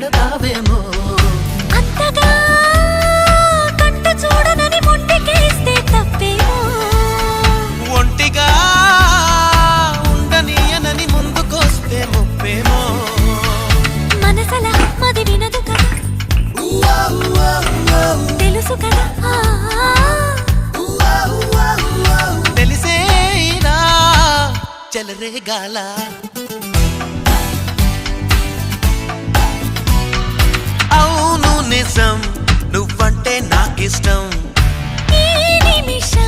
పెడతావేమో అంతగా కంట చూడనని మొండికేస్తే తప్పేమో ఒంటిగా ఉండనీయనని ముందుకొస్తే ముప్పేమో మనసల మది వినదు కదా తెలుసు కదా తెలిసేనా చెలరేగాల అవును నిజం నువ్వంటే నాకిష్టం ఈ నిమిషం